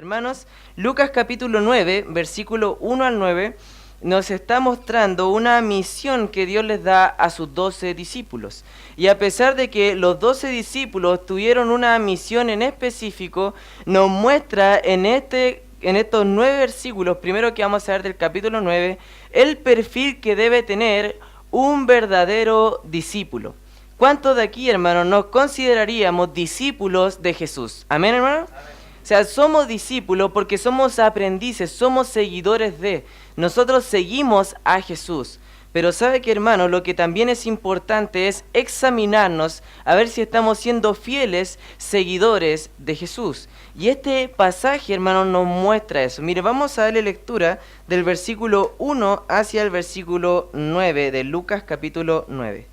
Hermanos, Lucas capítulo 9, versículo 1 al 9, nos está mostrando una misión que Dios les da a sus 12 discípulos. Y a pesar de que los 12 discípulos tuvieron una misión en específico, nos muestra en estos 9 versículos, primero que vamos a ver del capítulo 9, el perfil que debe tener un verdadero discípulo. ¿Cuántos de aquí, hermanos, nos consideraríamos discípulos de Jesús? ¿Amén, hermano? Amén. O sea, somos discípulos porque somos aprendices, somos seguidores de. Nosotros seguimos a Jesús. Pero sabe que, hermano, lo que también es importante es examinarnos a ver si estamos siendo fieles seguidores de Jesús. Y este pasaje, hermano, nos muestra eso. Mire, vamos a darle lectura del versículo 1 hacia el versículo 9 de Lucas capítulo 9.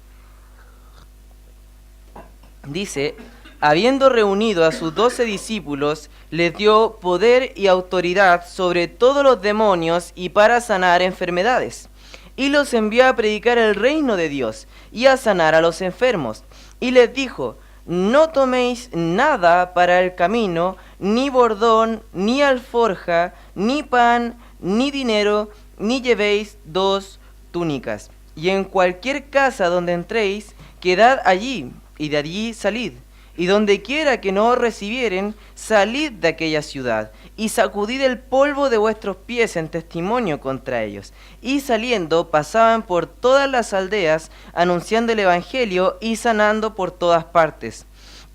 Dice: habiendo reunido a sus 12 discípulos, les dio poder y autoridad sobre todos los demonios y para sanar enfermedades. Y los envió a predicar el reino de Dios y a sanar a los enfermos. Y les dijo: no toméis nada para el camino, ni bordón, ni alforja, ni pan, ni dinero, ni llevéis 2 túnicas. Y en cualquier casa donde entréis, quedad allí, y de allí salid. Y donde quiera que no os recibieren, salid de aquella ciudad, y sacudid el polvo de vuestros pies en testimonio contra ellos. Y saliendo, pasaban por todas las aldeas, anunciando el evangelio y sanando por todas partes.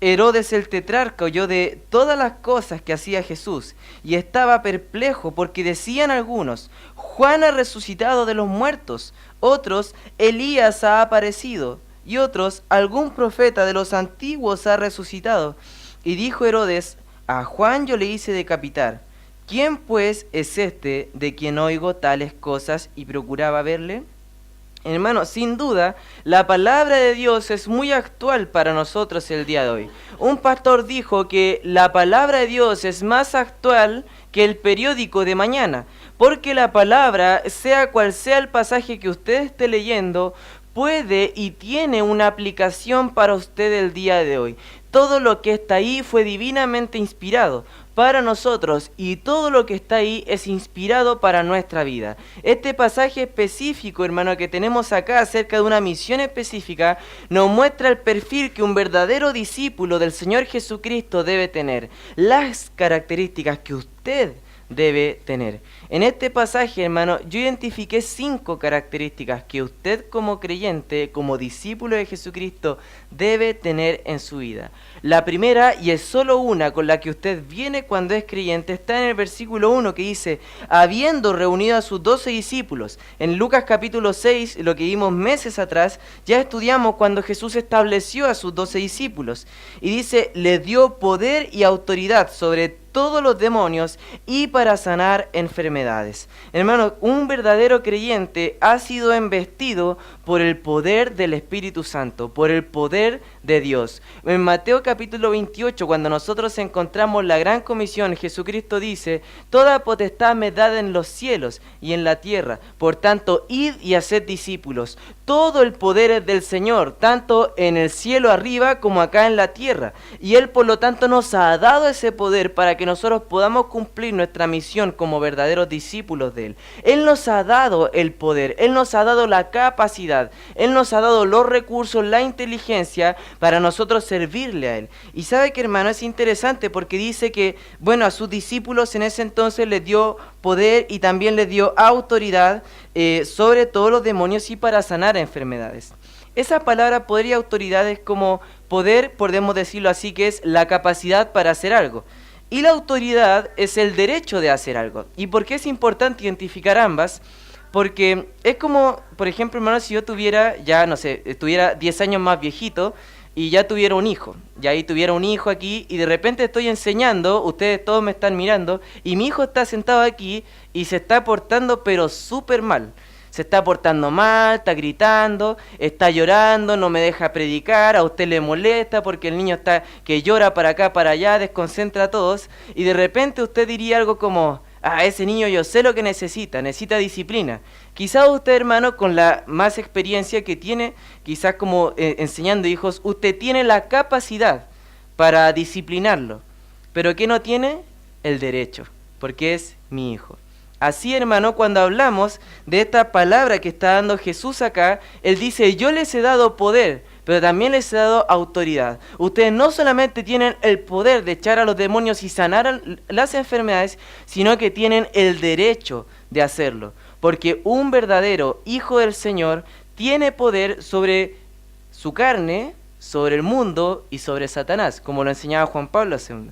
Herodes el tetrarca oyó de todas las cosas que hacía Jesús, y estaba perplejo, porque decían algunos: Juan ha resucitado de los muertos, otros: Elías ha aparecido, y otros: algún profeta de los antiguos ha resucitado. Y dijo Herodes: a Juan yo le hice decapitar. ¿Quién pues es este de quien oigo tales cosas y procuraba verle? Hermano, sin duda, la palabra de Dios es muy actual para nosotros el día de hoy. Un pastor dijo que la palabra de Dios es más actual que el periódico de mañana, porque la palabra, sea cual sea el pasaje que usted esté leyendo, puede y tiene una aplicación para usted el día de hoy. Todo lo que está ahí fue divinamente inspirado para nosotros, y todo lo que está ahí es inspirado para nuestra vida. Este pasaje específico, hermano, que tenemos acá acerca de una misión específica, nos muestra el perfil que un verdadero discípulo del Señor Jesucristo debe tener, las características que usted debe tener. En este pasaje, hermano, yo identifiqué 5 características que usted como creyente, como discípulo de Jesucristo, debe tener en su vida. La primera, y es solo una con la que usted viene cuando es creyente, está en el versículo 1 que dice: habiendo reunido a sus 12 discípulos. En Lucas capítulo 6, lo que vimos meses atrás, ya estudiamos cuando Jesús estableció a sus 12 discípulos. Y dice: les dio poder y autoridad sobre todos los demonios y para sanar enfermedades. Hermano, un verdadero creyente ha sido embestido por el poder del Espíritu Santo, por el poder de Dios. En Mateo capítulo 28, cuando nosotros encontramos la gran comisión, Jesucristo dice: toda potestad me es dada en los cielos y en la tierra, por tanto, id y haced discípulos. Todo el poder es del Señor, tanto en el cielo arriba como acá en la tierra. Y Él, por lo tanto, nos ha dado ese poder para que nosotros podamos cumplir nuestra misión como verdaderos discípulos de Él. Él nos ha dado el poder, Él nos ha dado la capacidad, Él nos ha dado los recursos, la inteligencia para nosotros servirle a Él. Y sabe que, hermano, es interesante porque dice que, bueno, a sus discípulos en ese entonces les dio poder y también les dio autoridad sobre todos los demonios y para sanar enfermedades. Esa palabra poder y autoridad es como poder, podemos decirlo así, que es la capacidad para hacer algo. Y la autoridad es el derecho de hacer algo. ¿Y por qué es importante identificar ambas? Porque es como, por ejemplo, hermano, si yo tuviera, ya no sé, estuviera 10 años más viejito y ya tuviera un hijo, y ahí tuviera un hijo aquí y de repente estoy enseñando, ustedes todos me están mirando, y mi hijo está sentado aquí y se está portando pero súper mal. Se está portando mal, está gritando, está llorando, no me deja predicar, a usted le molesta porque el niño está que llora para acá, para allá, desconcentra a todos, y de repente usted diría algo como: ese niño yo sé lo que necesita disciplina. Quizás usted, hermano, con la más experiencia que tiene, quizás como enseñando hijos, usted tiene la capacidad para disciplinarlo, pero ¿qué no tiene? el derecho, porque es mi hijo. Así, hermano, cuando hablamos de esta palabra que está dando Jesús acá, Él dice, yo les he dado poder, pero también les he dado autoridad. Ustedes no solamente tienen el poder de echar a los demonios y sanar las enfermedades, sino que tienen el derecho de hacerlo. Porque un verdadero hijo del Señor tiene poder sobre su carne, sobre el mundo y sobre Satanás, como lo enseñaba Juan Pablo II.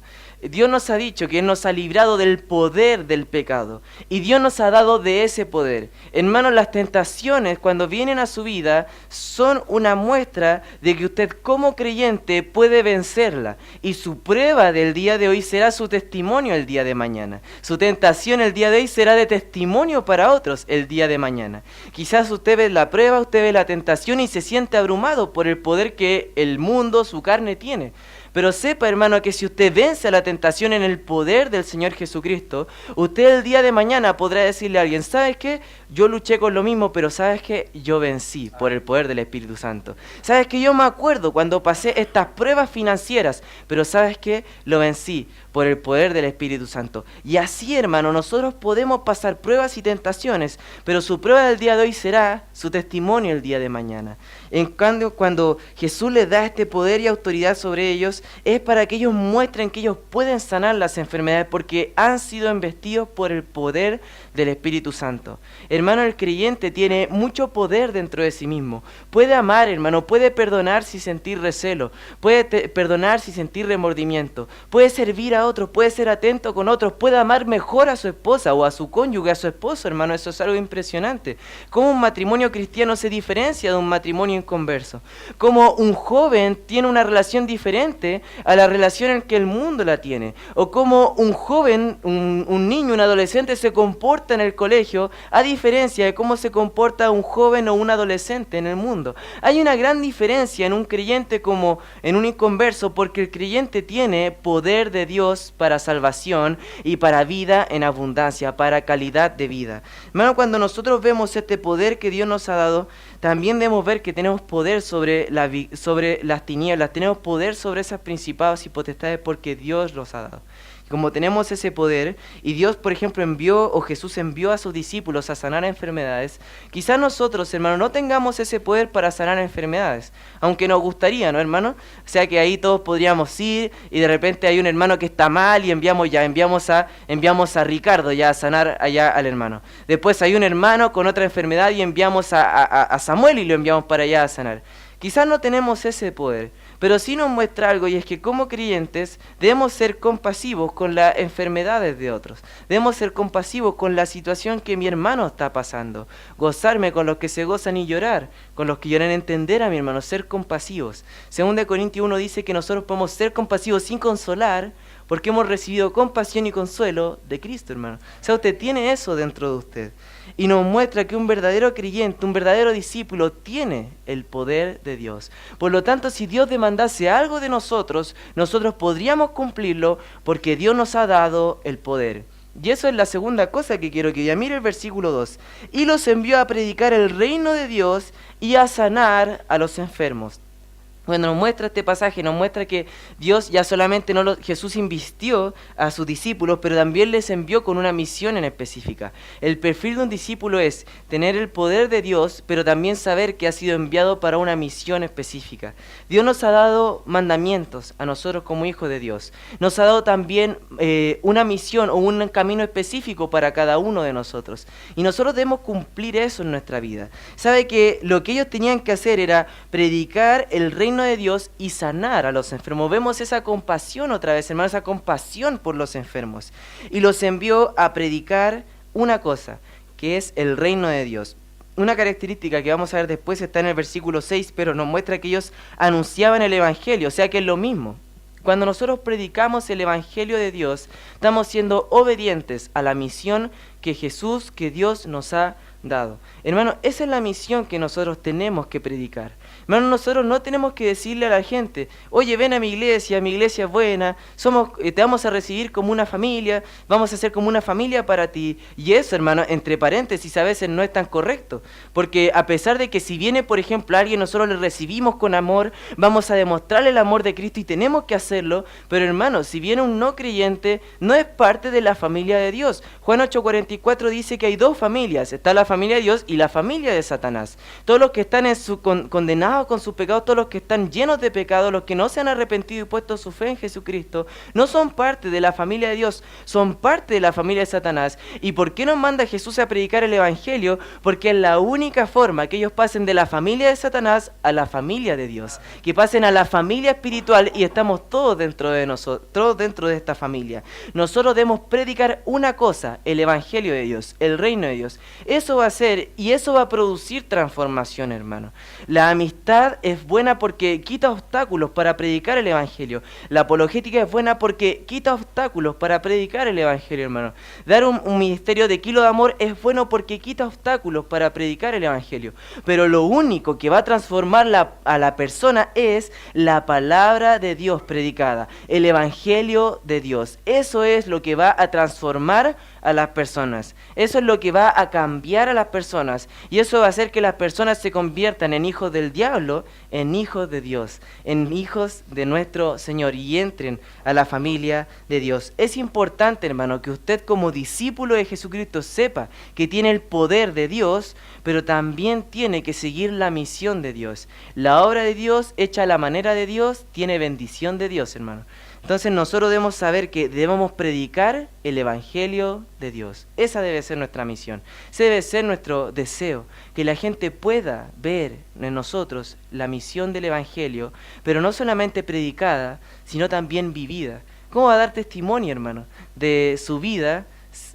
Dios nos ha dicho que Él nos ha librado del poder del pecado y Dios nos ha dado de ese poder. Hermanos, las tentaciones cuando vienen a su vida son una muestra de que usted como creyente puede vencerla y su prueba del día de hoy será su testimonio el día de mañana. Su tentación el día de hoy será de testimonio para otros el día de mañana. Quizás usted ve la prueba, usted ve la tentación y se siente abrumado por el poder que el mundo, su carne tiene. Pero sepa, hermano, que si usted vence a la tentación en el poder del Señor Jesucristo, usted el día de mañana podrá decirle a alguien, ¿sabes qué? Yo luché con lo mismo, pero ¿sabes qué? Yo vencí por el poder del Espíritu Santo. ¿Sabes qué? Yo me acuerdo cuando pasé estas pruebas financieras, pero ¿sabes qué? Lo vencí por el poder del Espíritu Santo. Y así, hermano, nosotros podemos pasar pruebas y tentaciones, pero su prueba del día de hoy será su testimonio el día de mañana. En cambio, cuando Jesús les da este poder y autoridad sobre ellos, es para que ellos muestren que ellos pueden sanar las enfermedades porque han sido investidos por el poder del Espíritu Santo. Hermano, el creyente tiene mucho poder dentro de sí mismo. Puede amar, hermano, puede perdonar sin sentir recelo, puede perdonar sin sentir remordimiento, puede servir a otros, puede ser atento con otros, puede amar mejor a su esposa o a su cónyuge, a su esposo, hermano. Eso es algo impresionante. ¿Cómo un matrimonio cristiano se diferencia de un matrimonio inconverso? ¿Cómo un joven tiene una relación diferente a la relación en que el mundo la tiene? O cómo un joven, un niño, un adolescente se comporta en el colegio a diferencia de cómo se comporta un joven o un adolescente en el mundo. Hay una gran diferencia en un creyente como en un inconverso, porque el creyente tiene poder de Dios para salvación y para vida en abundancia, para calidad de vida. Hermano, cuando nosotros vemos este poder que Dios nos ha dado, también debemos ver que tenemos poder sobre las tinieblas, tenemos poder sobre esos principados y potestades porque Dios los ha dado. Como tenemos ese poder, y Dios, por ejemplo, Jesús envió a sus discípulos a sanar enfermedades, quizás nosotros, hermano, no tengamos ese poder para sanar enfermedades, aunque nos gustaría, ¿no, hermano? O sea que ahí todos podríamos ir, y de repente hay un hermano que está mal, y enviamos a Ricardo ya a sanar allá al hermano. Después hay un hermano con otra enfermedad, y enviamos a Samuel, y lo enviamos para allá a sanar. Quizás no tenemos ese poder, pero sí nos muestra algo, y es que como creyentes debemos ser compasivos con las enfermedades de otros. Debemos ser compasivos con la situación que mi hermano está pasando. Gozarme con los que se gozan y llorar con los que lloran, entender a mi hermano, ser compasivos. 2 Corintios 1 dice que nosotros podemos ser compasivos sin consolar, porque hemos recibido compasión y consuelo de Cristo, hermano. O sea, usted tiene eso dentro de usted. Y nos muestra que un verdadero creyente, un verdadero discípulo, tiene el poder de Dios. Por lo tanto, si Dios demandase algo de nosotros, nosotros podríamos cumplirlo porque Dios nos ha dado el poder. Y eso es la segunda cosa que quiero que ya mire el versículo 2. Y los envió a predicar el reino de Dios y a sanar a los enfermos. Bueno, nos muestra este pasaje, nos muestra que Dios ya solamente Jesús invistió a sus discípulos, pero también les envió con una misión en específica. El perfil de un discípulo es tener el poder de Dios, pero también saber que ha sido enviado para una misión específica. Dios nos ha dado mandamientos a nosotros como hijos de Dios. Nos ha dado también una misión o un camino específico para cada uno de nosotros. Y nosotros debemos cumplir eso en nuestra vida. Sabe que lo que ellos tenían que hacer era predicar el reino de Dios y sanar a los enfermos. Vemos esa compasión otra vez, hermano, esa compasión por los enfermos. Y los envió a predicar una cosa, que es el reino de Dios. Una característica que vamos a ver después está en el versículo 6, pero nos muestra que ellos anunciaban el evangelio, o sea que es lo mismo. Cuando nosotros predicamos el evangelio de Dios, estamos siendo obedientes a la misión que Dios nos ha dado. Hermano, esa es la misión que nosotros tenemos que predicar. Hermanos, nosotros no tenemos que decirle a la gente, oye, ven a mi iglesia es buena, te vamos a recibir como una familia, vamos a ser como una familia para ti. Y eso, hermano, entre paréntesis, a veces no es tan correcto, porque a pesar de que si viene, por ejemplo, alguien, nosotros le recibimos con amor, vamos a demostrarle el amor de Cristo y tenemos que hacerlo, pero hermano, si viene un no creyente, no es parte de la familia de Dios. Juan 8:44 dice que hay dos familias, está la familia de Dios y la familia de Satanás. Todos los que están condenados con sus pecados, todos los que están llenos de pecado, los que no se han arrepentido y puesto su fe en Jesucristo, no son parte de la familia de Dios, son parte de la familia de Satanás. ¿Y por qué nos manda Jesús a predicar el Evangelio? Porque es la única forma que ellos pasen de la familia de Satanás a la familia de Dios, que pasen a la familia espiritual y estamos todos dentro de nosotros, todos dentro de esta familia. Nosotros debemos predicar una cosa, el Evangelio de Dios, el reino de Dios. Eso va a ser y eso va a producir transformación, hermano. La amistad es buena porque quita obstáculos para predicar el Evangelio. La apologética es buena porque quita obstáculos para predicar el Evangelio, hermano. Dar un ministerio de kilo de amor es bueno porque quita obstáculos para predicar el Evangelio. Pero lo único que va a transformar a la persona es la palabra de Dios predicada, el Evangelio de Dios. Eso es lo que va a transformar a las personas. Eso es lo que va a cambiar a las personas. Y eso va a hacer que las personas se conviertan en hijos del diablo, en hijos de Dios, en hijos de nuestro Señor y entren a la familia de Dios. Es importante, hermano, que usted como discípulo de Jesucristo sepa que tiene el poder de Dios, pero también tiene que seguir la misión de Dios. La obra de Dios, hecha a la manera de Dios, tiene bendición de Dios, hermano. Entonces nosotros debemos saber que debemos predicar el Evangelio de Dios. Esa debe ser nuestra misión. Ese debe ser nuestro deseo, que la gente pueda ver en nosotros la misión del Evangelio, pero no solamente predicada, sino también vivida. ¿Cómo va a dar testimonio, hermano, de su vida,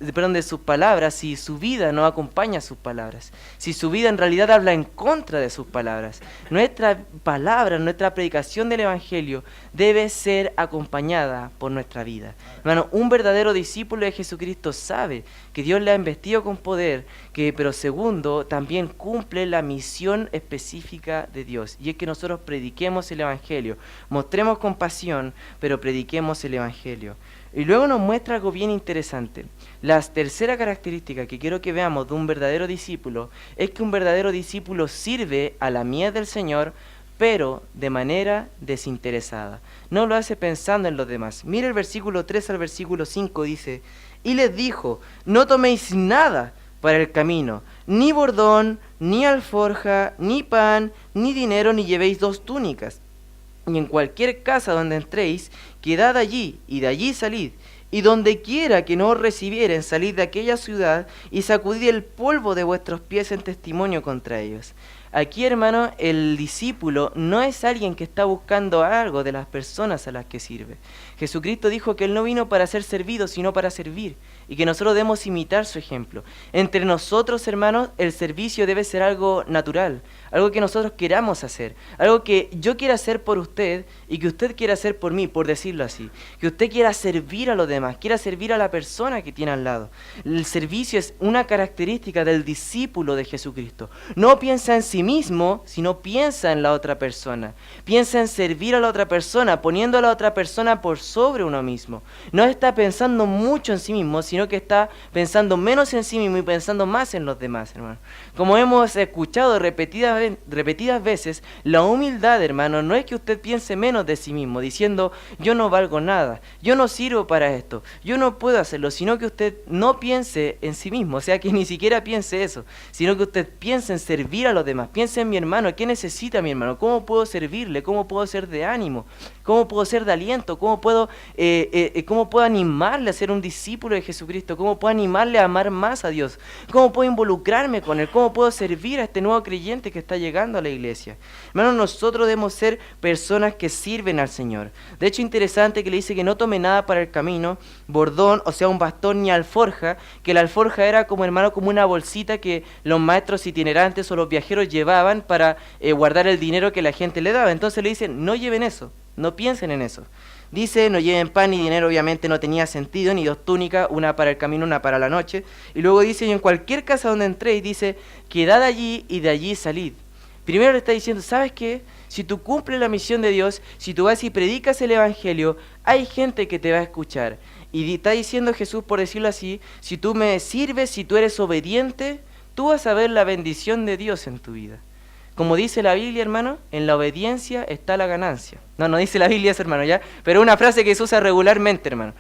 de sus palabras, si su vida no acompaña sus palabras? Si su vida en realidad habla en contra de sus palabras. Nuestra palabra, nuestra predicación del Evangelio debe ser acompañada por nuestra vida. Hermano, un verdadero discípulo de Jesucristo sabe que Dios le ha investido con poder, pero segundo, también cumple la misión específica de Dios. Y es que nosotros prediquemos el Evangelio, mostremos compasión, pero prediquemos el Evangelio. Y luego nos muestra algo bien interesante. La tercera característica que quiero que veamos de un verdadero discípulo es que un verdadero discípulo sirve a la mies del Señor, pero de manera desinteresada. No lo hace pensando en los demás. Mire el versículo 3 al versículo 5, dice: y les dijo, no toméis nada para el camino, ni bordón, ni alforja, ni pan, ni dinero, ni llevéis 2 túnicas. Y en cualquier casa donde entréis, quedad allí, y de allí salid. Y donde quiera que no os recibieren, salid de aquella ciudad, y sacudid el polvo de vuestros pies en testimonio contra ellos. Aquí, hermano, el discípulo no es alguien que está buscando algo de las personas a las que sirve. Jesucristo dijo que Él no vino para ser servido, sino para servir, y que nosotros debemos imitar su ejemplo. Entre nosotros, hermanos, el servicio debe ser algo natural, algo que nosotros queramos hacer, algo que yo quiera hacer por usted y que usted quiera hacer por mí, por decirlo así. Que usted quiera servir a los demás, quiera servir a la persona que tiene al lado. El servicio es una característica del discípulo de Jesucristo. No piensa en sí mismo, sino piensa en la otra persona. Piensa en servir a la otra persona, poniendo a la otra persona por sobre uno mismo. No está pensando mucho en sí mismo, sino que está pensando menos en sí mismo y pensando más en los demás, hermano. Como hemos escuchado repetidas veces, la humildad, hermano, no es que usted piense menos de sí mismo, diciendo, yo no valgo nada, yo no sirvo para esto, yo no puedo hacerlo, sino que usted no piense en sí mismo, o sea, que ni siquiera piense eso, sino que usted piense en servir a los demás, piense en mi hermano, ¿qué necesita mi hermano? ¿Cómo puedo servirle? ¿Cómo puedo ser de ánimo? ¿Cómo puedo ser de aliento? ¿Cómo puedo animarle a ser un discípulo de Jesucristo? ¿Cómo puedo animarle a amar más a Dios? ¿Cómo puedo involucrarme con Él? ¿Cómo puedo servir a este nuevo creyente que está llegando a la iglesia? Hermanos, nosotros debemos ser personas que sirven al Señor. De hecho, interesante que le dice que no tome nada para el camino, bordón, o sea, un bastón ni alforja, que la alforja era como, hermano, como una bolsita que los maestros itinerantes o los viajeros llevaban para guardar el dinero que la gente le daba. Entonces le dicen, no lleven eso, no piensen en eso. Dice, no lleven pan ni dinero, obviamente no tenía sentido, ni 2 túnicas, una para el camino, una para la noche. Y luego dice, y en cualquier casa donde entréis, dice, quedad allí y de allí salid. Primero le está diciendo, ¿sabes qué? Si tú cumples la misión de Dios, si tú vas y predicas el Evangelio, hay gente que te va a escuchar. Y está diciendo Jesús, por decirlo así, si tú me sirves, si tú eres obediente, tú vas a ver la bendición de Dios en tu vida. Como dice la Biblia, hermano, en la obediencia está la ganancia. No dice la Biblia eso, hermano, ¿ya? Pero es una frase que se usa regularmente, hermano.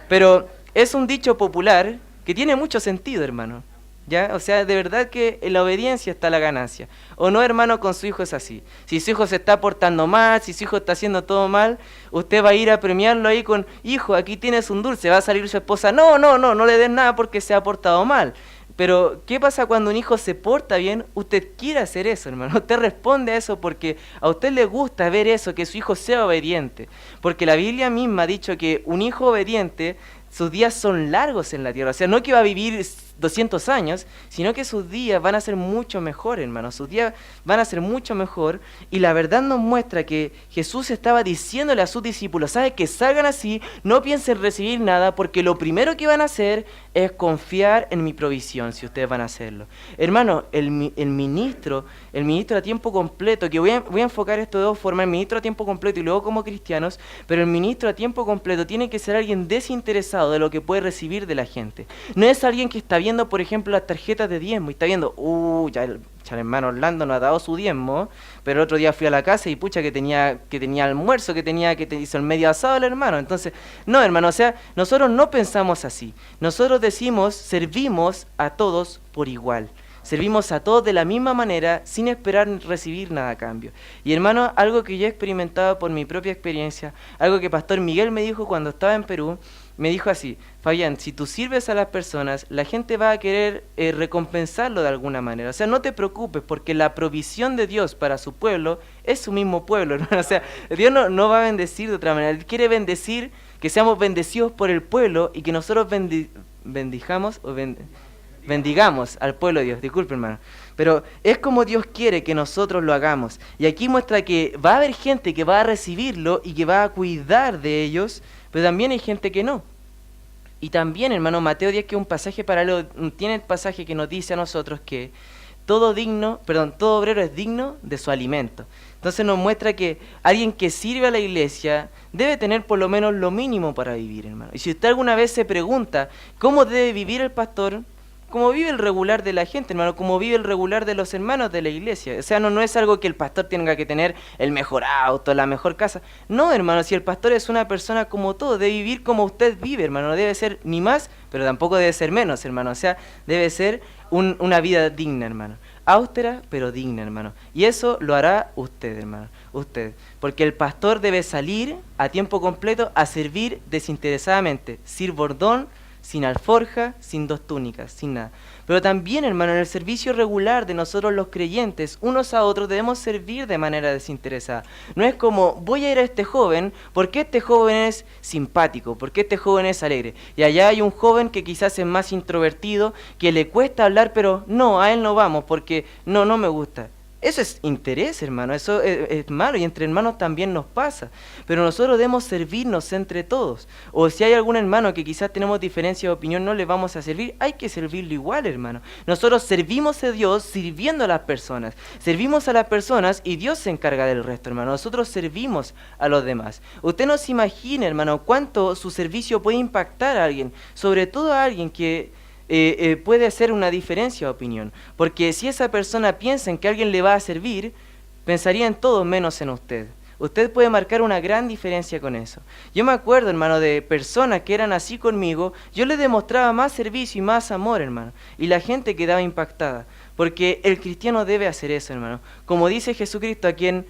Pero es un dicho popular que tiene mucho sentido, hermano. ¿Ya? O sea, de verdad que en la obediencia está la ganancia. O no, hermano, con su hijo es así. Si su hijo se está portando mal, si su hijo está haciendo todo mal, usted va a ir a premiarlo ahí con, hijo, aquí tienes un dulce, va a salir su esposa, no le den nada porque se ha portado mal. Pero, ¿qué pasa cuando un hijo se porta bien? Usted quiere hacer eso, hermano. Usted responde a eso porque a usted le gusta ver eso, que su hijo sea obediente. Porque la Biblia misma ha dicho que un hijo obediente, sus días son largos en la tierra. O sea, no que va a vivir 200 años, sino que sus días van a ser mucho mejor, hermano. Sus días van a ser mucho mejor. Y la verdad nos muestra que Jesús estaba diciéndole a sus discípulos, ¿sabe? Que salgan así, no piensen recibir nada, porque lo primero que van a hacer es confiar en mi provisión, si ustedes van a hacerlo. Hermano, el ministro a tiempo completo, que voy a enfocar esto de dos formas, el ministro a tiempo completo y luego como cristianos, pero el ministro a tiempo completo tiene que ser alguien desinteresado de lo que puede recibir de la gente. No es alguien que está viendo, por ejemplo, las tarjetas de diezmo y está viendo, ya el hermano Orlando nos ha dado su diezmo, pero el otro día fui a la casa y pucha que tenía almuerzo, que hizo el medio asado el hermano. Entonces, no, hermano, o sea, nosotros no pensamos así. Nosotros decimos, servimos a todos por igual. Servimos a todos de la misma manera, sin esperar recibir nada a cambio. Y hermano, algo que yo he experimentado por mi propia experiencia, algo que Pastor Miguel me dijo cuando estaba en Perú, me dijo así, Fabián, si tú sirves a las personas, la gente va a querer recompensarlo de alguna manera. O sea, no te preocupes, porque la provisión de Dios para su pueblo es su mismo pueblo, hermano. O sea, Dios no va a bendecir de otra manera. Él quiere bendecir, que seamos bendecidos por el pueblo y que nosotros bendigamos al pueblo de Dios. Disculpe, hermano. Pero es como Dios quiere que nosotros lo hagamos. Y aquí muestra que va a haber gente que va a recibirlo y que va a cuidar de ellos, pero también hay gente que no. Y también, hermano, Mateo 10, que es un pasaje paralelo, tiene el pasaje que nos dice a nosotros que todo obrero es digno de su alimento. Entonces nos muestra que alguien que sirve a la iglesia debe tener por lo menos lo mínimo para vivir, hermano. Y si usted alguna vez se pregunta cómo debe vivir el pastor, como vive el regular de la gente, hermano, como vive el regular de los hermanos de la iglesia. O sea, no es algo que el pastor tenga que tener el mejor auto, la mejor casa. No, hermano, si el pastor es una persona como todo, debe vivir como usted vive, hermano. No debe ser ni más, pero tampoco debe ser menos, hermano. O sea, debe ser una vida digna, hermano. Austera, pero digna, hermano. Y eso lo hará usted, hermano. Usted. Porque el pastor debe salir a tiempo completo a servir desinteresadamente, sin bordón, sin alforja, sin dos túnicas, sin nada. Pero también, hermano, en el servicio regular de nosotros los creyentes, unos a otros debemos servir de manera desinteresada. No es como, voy a ir a este joven, porque este joven es simpático, porque este joven es alegre. Y allá hay un joven que quizás es más introvertido, que le cuesta hablar, pero no, a él no vamos, porque no me gusta. Eso es interés, hermano, eso es malo y entre hermanos también nos pasa. Pero nosotros debemos servirnos entre todos. O si hay algún hermano que quizás tenemos diferencia de opinión, no le vamos a servir, hay que servirlo igual, hermano. Nosotros servimos a Dios sirviendo a las personas. Servimos a las personas y Dios se encarga del resto, hermano. Nosotros servimos a los demás. Usted no se imagina, hermano, cuánto su servicio puede impactar a alguien, sobre todo a alguien que puede hacer una diferencia de opinión, porque si esa persona piensa en que alguien le va a servir, pensaría en todo menos en usted. Usted puede marcar una gran diferencia con eso. Yo me acuerdo, hermano, de personas que eran así conmigo, yo les demostraba más servicio y más amor, hermano, y la gente quedaba impactada, porque el cristiano debe hacer eso, hermano. Como dice Jesucristo, a quien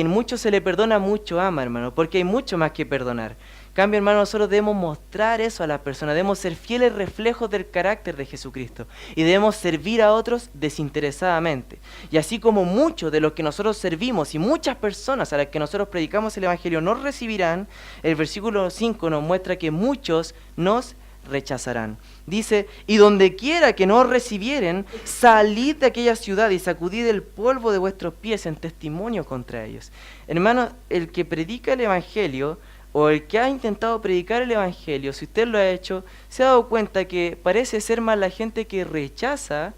mucho se le perdona, mucho ama, hermano, porque hay mucho más que perdonar. Cambio, hermano, nosotros debemos mostrar eso a las personas, debemos ser fieles reflejos del carácter de Jesucristo y debemos servir a otros desinteresadamente. Y así como muchos de los que nosotros servimos y muchas personas a las que nosotros predicamos el Evangelio nos recibirán, el versículo 5 nos muestra que muchos nos rechazarán. Dice, y donde quiera que no recibieren, salid de aquella ciudad y sacudid el polvo de vuestros pies en testimonio contra ellos. Hermano, el que predica el Evangelio o el que ha intentado predicar el Evangelio, si usted lo ha hecho, se ha dado cuenta que parece ser más la gente que rechaza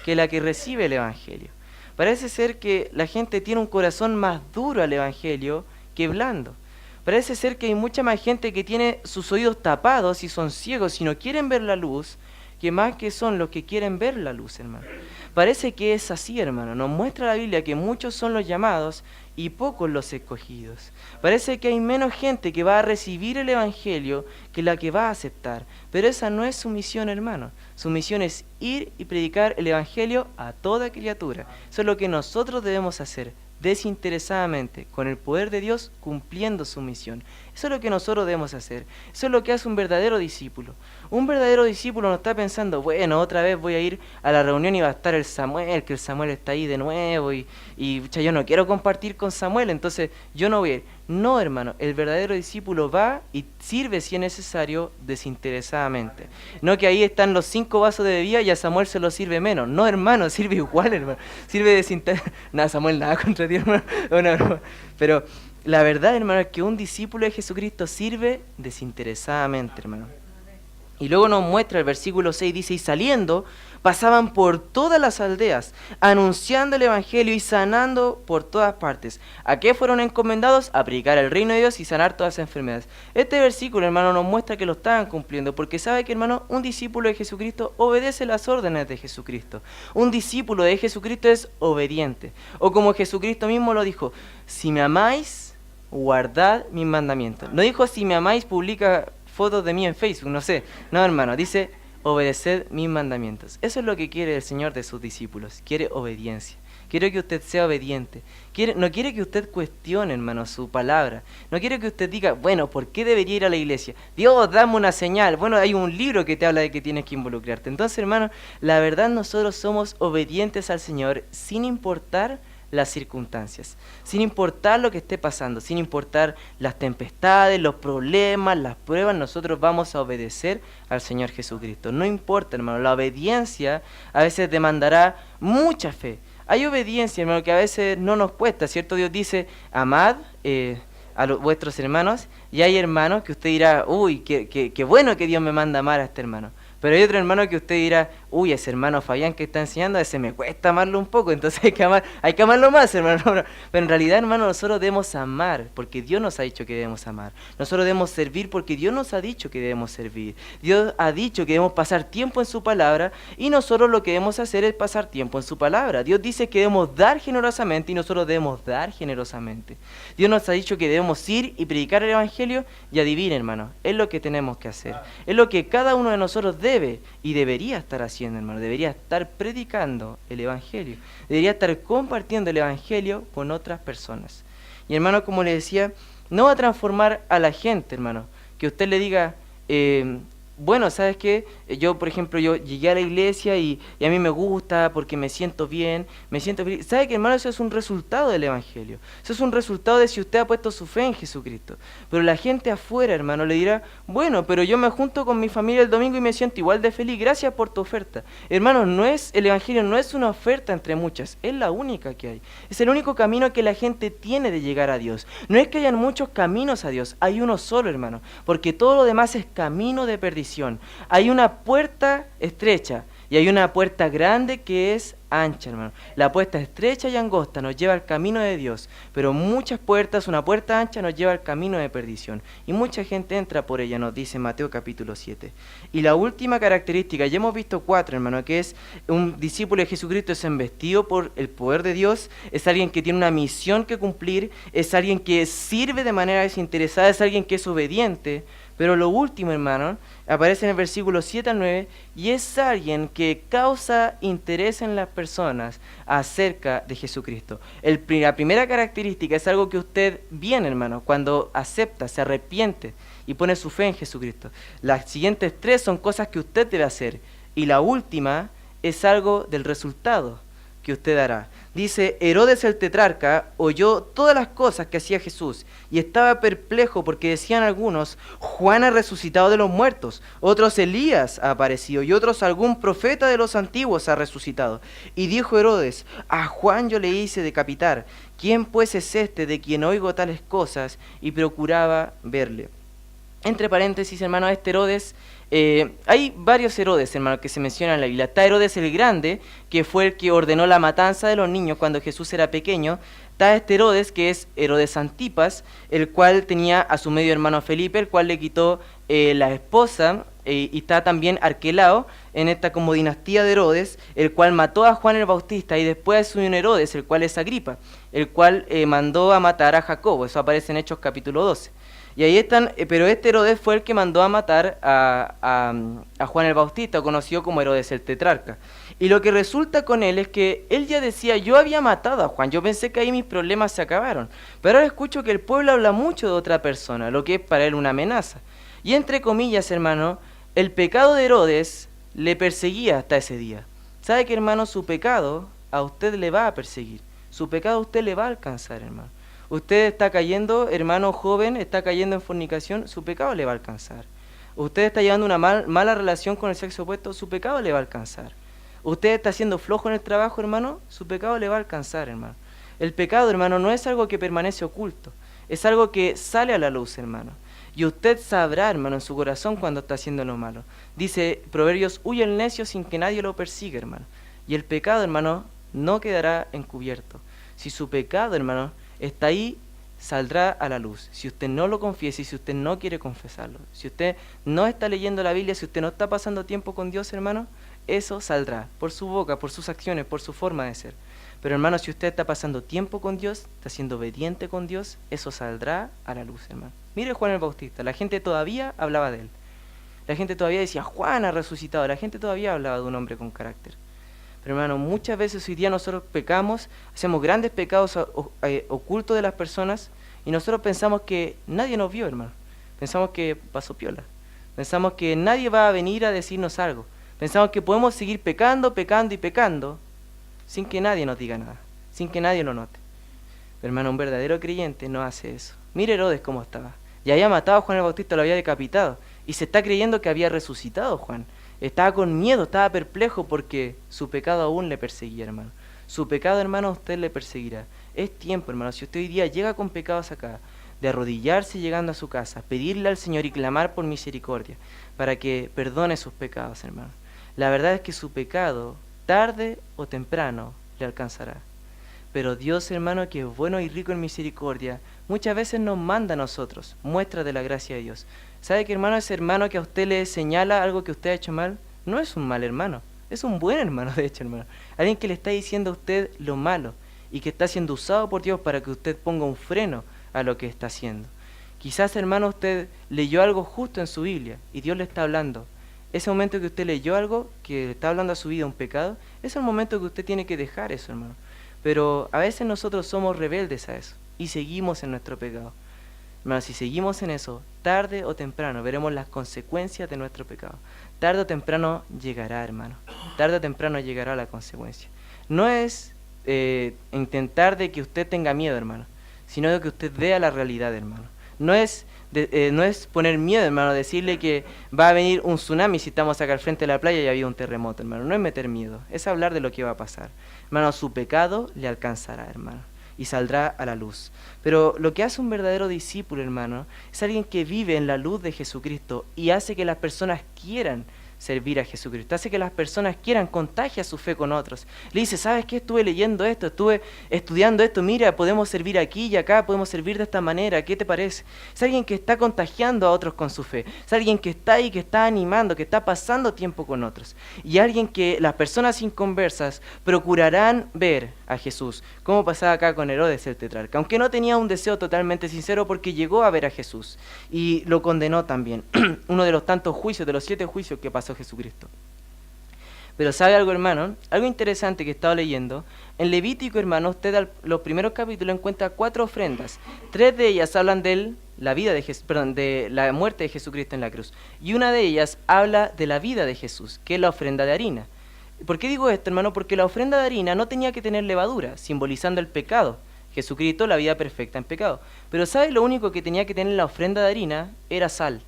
que la que recibe el Evangelio. Parece ser que la gente tiene un corazón más duro al Evangelio que blando. Parece ser que hay mucha más gente que tiene sus oídos tapados y son ciegos y no quieren ver la luz, que más que son los que quieren ver la luz, hermano. Parece que es así, hermano. Nos muestra la Biblia que muchos son los llamados y pocos los escogidos. Parece que hay menos gente que va a recibir el Evangelio que la que va a aceptar. Pero esa no es su misión, hermano. Su misión es ir y predicar el Evangelio a toda criatura. Eso es lo que nosotros debemos hacer, desinteresadamente, con el poder de Dios, cumpliendo su misión. Eso es lo que nosotros debemos hacer. Eso es lo que hace un verdadero discípulo. Un verdadero discípulo no está pensando, bueno, otra vez voy a ir a la reunión y va a estar el Samuel, que el Samuel está ahí de nuevo y yo no quiero compartir con Samuel, entonces yo no voy a ir. No, hermano, el verdadero discípulo va y sirve si es necesario desinteresadamente. No que ahí están los 5 vasos de bebida y a Samuel se lo sirve menos. No, hermano, sirve igual, hermano. Sirve desinteresadamente. Nada, Samuel, nada contra ti, hermano. No. Pero la verdad, hermano, es que un discípulo de Jesucristo sirve desinteresadamente, hermano. Y luego nos muestra el versículo 6, dice, y saliendo, pasaban por todas las aldeas, anunciando el Evangelio y sanando por todas partes. ¿A qué fueron encomendados? A predicar el reino de Dios y sanar todas las enfermedades. Este versículo, hermano, nos muestra que lo estaban cumpliendo, porque sabe que, hermano, un discípulo de Jesucristo obedece las órdenes de Jesucristo. Un discípulo de Jesucristo es obediente. O como Jesucristo mismo lo dijo, si me amáis, guardad mis mandamientos. No dijo, si me amáis, publica fotos de mí en Facebook, no sé. No, hermano, dice, obedeced mis mandamientos. Eso es lo que quiere el Señor de sus discípulos. Quiere obediencia. Quiere que usted sea obediente. No quiere que usted cuestione, hermano, su palabra. No quiere que usted diga, bueno, ¿por qué debería ir a la iglesia? Dios, dame una señal. Bueno, hay un libro que te habla de que tienes que involucrarte. Entonces, hermano, la verdad nosotros somos obedientes al Señor sin importar las circunstancias, sin importar lo que esté pasando, sin importar las tempestades, los problemas, las pruebas, nosotros vamos a obedecer al Señor Jesucristo. No importa, hermano, la obediencia a veces demandará mucha fe. Hay obediencia, hermano, que a veces no nos cuesta, ¿cierto? Dios dice, amad a vuestros hermanos, y hay hermanos que usted dirá, uy, qué bueno que Dios me manda amar a este hermano. Pero hay otro hermano que usted dirá, uy, ese hermano Fabián que está enseñando, a ese me cuesta amarlo un poco, entonces hay que amarlo más, hermano. Pero en realidad, hermano, nosotros debemos amar, porque Dios nos ha dicho que debemos amar. Nosotros debemos servir, porque Dios nos ha dicho que debemos servir. Dios ha dicho que debemos pasar tiempo en su palabra, y nosotros lo que debemos hacer es pasar tiempo en su palabra. Dios dice que debemos dar generosamente, y nosotros debemos dar generosamente. Dios nos ha dicho que debemos ir y predicar el Evangelio, y adivinen, hermano, es lo que tenemos que hacer. Es lo que cada uno de nosotros debe y debería estar haciendo, hermano. Debería estar predicando el Evangelio. Debería estar compartiendo el Evangelio con otras personas. Y, hermano, como le decía, no va a transformar a la gente, hermano. Que usted le diga, bueno, ¿sabes qué? Yo, por ejemplo, yo llegué a la iglesia y a mí me gusta porque me siento bien, me siento feliz. ¿Sabe qué, hermano? Eso es un resultado del Evangelio. Eso es un resultado de si usted ha puesto su fe en Jesucristo. Pero la gente afuera, hermano, le dirá, bueno, pero yo me junto con mi familia el domingo y me siento igual de feliz. Gracias por tu oferta. Hermano, el Evangelio no es una oferta entre muchas, es la única que hay. Es el único camino que la gente tiene de llegar a Dios. No es que hayan muchos caminos a Dios, hay uno solo, hermano, porque todo lo demás es camino de perdición. Hay una puerta estrecha y hay una puerta grande que es ancha, hermano. La puerta estrecha y angosta nos lleva al camino de Dios, pero muchas puertas, una puerta ancha nos lleva al camino de perdición. Y mucha gente entra por ella, nos dice Mateo capítulo 7. Y la última característica, ya hemos visto 4, hermano, que es un discípulo de Jesucristo es embestido por el poder de Dios, es alguien que tiene una misión que cumplir, es alguien que sirve de manera desinteresada, es alguien que es obediente. Pero lo último, hermano, aparece en el versículo 7 al 9, y es alguien que causa interés en las personas acerca de Jesucristo. La primera característica es algo que usted viene, hermano, cuando acepta, se arrepiente y pone su fe en Jesucristo. Las siguientes 3 son cosas que usted debe hacer, y la última es algo del resultado que usted hará. Dice, Herodes el tetrarca oyó todas las cosas que hacía Jesús y estaba perplejo porque decían algunos, Juan ha resucitado de los muertos, otros Elías ha aparecido y otros algún profeta de los antiguos ha resucitado. Y dijo Herodes, a Juan yo le hice decapitar, ¿quién pues es este de quien oigo tales cosas? Y procuraba verle. Entre paréntesis, hermano, este Herodes Hay varios Herodes, hermano, que se mencionan en la Biblia. Está Herodes el Grande, que fue el que ordenó la matanza de los niños cuando Jesús era pequeño. Está este Herodes, que es Herodes Antipas, el cual tenía a su medio hermano Felipe, el cual le quitó la esposa, y está también Arquelao, en esta como dinastía de Herodes, el cual mató a Juan el Bautista, y después hay un Herodes, el cual es Agripa, el cual mandó a matar a Jacobo. Eso aparece en Hechos capítulo 12. Y ahí están, pero este Herodes fue el que mandó a matar a Juan el Bautista, conocido como Herodes el Tetrarca. Y lo que resulta con él es que él ya decía, yo había matado a Juan, yo pensé que ahí mis problemas se acabaron. Pero ahora escucho que el pueblo habla mucho de otra persona, lo que es para él una amenaza. Y entre comillas, hermano, el pecado de Herodes le perseguía hasta ese día. ¿Sabe que, hermano, su pecado a usted le va a perseguir? Su pecado a usted le va a alcanzar, hermano. Usted está cayendo, hermano joven, está cayendo en fornicación, su pecado le va a alcanzar. Usted está llevando una mala relación con el sexo opuesto, su pecado le va a alcanzar. Usted está siendo flojo en el trabajo, hermano, su pecado le va a alcanzar, hermano. El pecado, hermano, no es algo que permanece oculto, es algo que sale a la luz, hermano. Y usted sabrá, hermano, en su corazón cuando está haciendo lo malo. Dice Proverbios, huye el necio sin que nadie lo persiga, hermano. Y el pecado, hermano, no quedará encubierto. Si su pecado, hermano, está ahí, saldrá a la luz. Si usted no lo confiesa y si usted no quiere confesarlo, si usted no está leyendo la Biblia, si usted no está pasando tiempo con Dios, hermano, eso saldrá por su boca, por sus acciones, por su forma de ser. Pero, hermano, si usted está pasando tiempo con Dios, está siendo obediente con Dios, eso saldrá a la luz, hermano. Mire Juan el Bautista, la gente todavía hablaba de él. La gente todavía decía, Juan ha resucitado. La gente todavía hablaba de un hombre con carácter. Pero, hermano, muchas veces hoy día nosotros pecamos, hacemos grandes pecados ocultos de las personas y nosotros pensamos que nadie nos vio, hermano. Pensamos que pasó piola. Pensamos que nadie va a venir a decirnos algo. Pensamos que podemos seguir pecando, pecando y pecando sin que nadie nos diga nada, sin que nadie lo note. Pero, hermano, un verdadero creyente no hace eso. Mire Herodes cómo estaba. Ya había matado a Juan el Bautista, lo había decapitado. Y se está creyendo que había resucitado Juan. Estaba con miedo, estaba perplejo porque su pecado aún le perseguía, hermano. Su pecado, hermano, a usted le perseguirá. Es tiempo, hermano, si usted hoy día llega con pecados acá, de arrodillarse llegando a su casa, pedirle al Señor y clamar por misericordia para que perdone sus pecados, hermano. La verdad es que su pecado, tarde o temprano, le alcanzará. Pero Dios, hermano, que es bueno y rico en misericordia, muchas veces nos manda a nosotros muestras de la gracia de Dios. ¿Sabe que, hermano, ese hermano que a usted le señala algo que usted ha hecho mal, no es un mal hermano, es un buen hermano, de hecho, hermano? Alguien que le está diciendo a usted lo malo y que está siendo usado por Dios para que usted ponga un freno a lo que está haciendo. Quizás, hermano, usted leyó algo justo en su Biblia y Dios le está hablando. Ese momento que usted leyó algo que le está hablando a su vida, un pecado, es el momento que usted tiene que dejar eso, hermano. Pero a veces nosotros somos rebeldes a eso y seguimos en nuestro pecado. Hermano, si seguimos en eso, tarde o temprano veremos las consecuencias de nuestro pecado. Tarde o temprano llegará, hermano. Tarde o temprano llegará la consecuencia. No es intentar de que usted tenga miedo, hermano, sino de que usted vea la realidad, hermano. No es poner miedo, hermano, decirle que va a venir un tsunami si estamos acá al frente de la playa y ha habido un terremoto, hermano. No es meter miedo, es hablar de lo que va a pasar. Hermano, su pecado le alcanzará, hermano, y saldrá a la luz. Pero lo que hace un verdadero discípulo, hermano, es alguien que vive en la luz de Jesucristo y hace que las personas quieran servir a Jesucristo, hace que las personas quieran contagiar su fe con otros. Le dice, ¿sabes qué? Estuve leyendo esto, estuve estudiando esto, mira, podemos servir aquí y acá, podemos servir de esta manera, ¿qué te parece? Es alguien que está contagiando a otros con su fe, es alguien que está ahí, que está animando, que está pasando tiempo con otros, y alguien que las personas inconversas procurarán ver a Jesús, como pasaba acá con Herodes el Tetrarca, aunque no tenía un deseo totalmente sincero porque llegó a ver a Jesús y lo condenó también, uno de los tantos juicios, de los 7 juicios que pasó Jesucristo. Pero ¿sabe algo, hermano? Algo interesante que he estado leyendo. En Levítico, hermano, usted los primeros capítulos encuentra 4 ofrendas. 3 de ellas hablan de de la muerte de Jesucristo en la cruz. Y una de ellas habla de la vida de Jesús, que es la ofrenda de harina. ¿Por qué digo esto, hermano? Porque la ofrenda de harina no tenía que tener levadura, simbolizando el pecado. Jesucristo, la vida perfecta en pecado. Pero ¿sabe lo único que tenía que tener la ofrenda de harina? Era sal.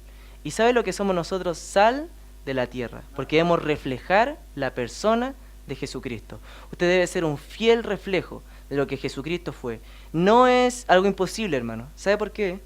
¿Y sabe lo que somos nosotros? Sal de la tierra, porque debemos reflejar la persona de Jesucristo. Usted debe ser un fiel reflejo de lo que Jesucristo fue. No es algo imposible, hermano. ¿Sabe por qué?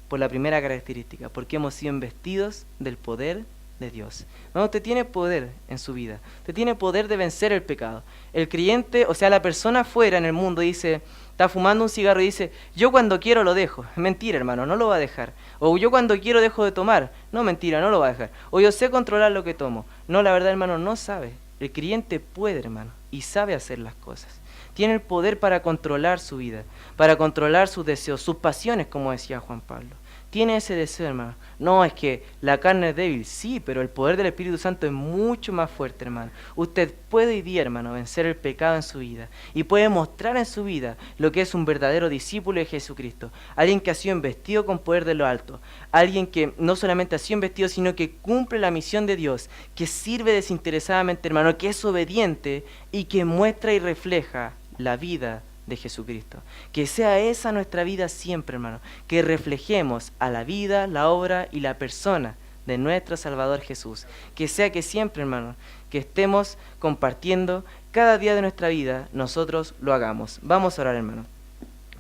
Por la primera característica, porque hemos sido investidos del poder de Dios. No, usted tiene poder en su vida. Usted tiene poder de vencer el pecado. El creyente, o sea, la persona afuera en el mundo dice, está fumando un cigarro y dice, yo cuando quiero lo dejo. Mentira, hermano, no lo va a dejar. O yo cuando quiero dejo de tomar. No, mentira, no lo va a dejar. O yo sé controlar lo que tomo. No, la verdad, hermano, no sabe. El creyente puede, hermano, y sabe hacer las cosas. Tiene el poder para controlar su vida, para controlar sus deseos, sus pasiones, como decía Juan Pablo. Tiene ese deseo, hermano. No, es que la carne es débil, sí, pero el poder del Espíritu Santo es mucho más fuerte, hermano. Usted puede hoy día, hermano, vencer el pecado en su vida y puede mostrar en su vida lo que es un verdadero discípulo de Jesucristo. Alguien que ha sido investido con poder de lo alto. Alguien que no solamente ha sido investido, sino que cumple la misión de Dios, que sirve desinteresadamente, hermano, que es obediente y que muestra y refleja la vida de Jesucristo. Que sea esa nuestra vida siempre, hermano. Que reflejemos a la vida, la obra y la persona de nuestro Salvador Jesús. Que sea que siempre, hermano, que estemos compartiendo cada día de nuestra vida, nosotros lo hagamos. Vamos a orar, hermano.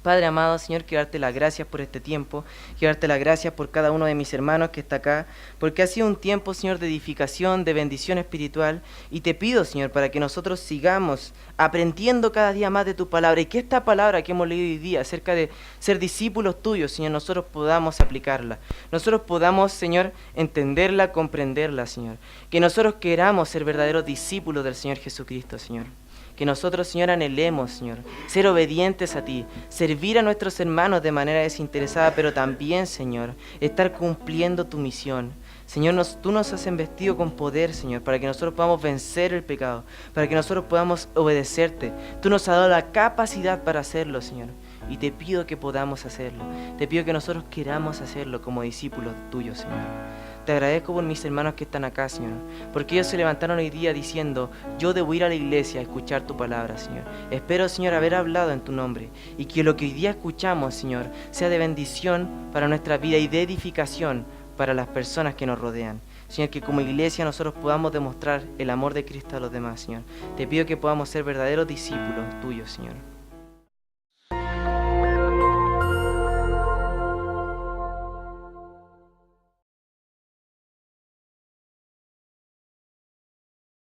Padre amado, Señor, quiero darte las gracias por este tiempo, quiero darte las gracias por cada uno de mis hermanos que está acá, porque ha sido un tiempo, Señor, de edificación, de bendición espiritual, y te pido, Señor, para que nosotros sigamos aprendiendo cada día más de tu palabra, y que esta palabra que hemos leído hoy día acerca de ser discípulos tuyos, Señor, nosotros podamos aplicarla, nosotros podamos, Señor, entenderla, comprenderla, Señor, que nosotros queramos ser verdaderos discípulos del Señor Jesucristo, Señor. Que nosotros, Señor, anhelemos, Señor, ser obedientes a ti, servir a nuestros hermanos de manera desinteresada, pero también, Señor, estar cumpliendo tu misión. Señor, tú nos has investido con poder, Señor, para que nosotros podamos vencer el pecado, para que nosotros podamos obedecerte. Tú nos has dado la capacidad para hacerlo, Señor, y te pido que podamos hacerlo. Te pido que nosotros queramos hacerlo como discípulos tuyos, Señor. Te agradezco por mis hermanos que están acá, Señor, porque ellos se levantaron hoy día diciendo, yo debo ir a la iglesia a escuchar tu palabra, Señor. Espero, Señor, haber hablado en tu nombre y que lo que hoy día escuchamos, Señor, sea de bendición para nuestra vida y de edificación para las personas que nos rodean. Señor, que como iglesia nosotros podamos demostrar el amor de Cristo a los demás, Señor. Te pido que podamos ser verdaderos discípulos tuyos, Señor.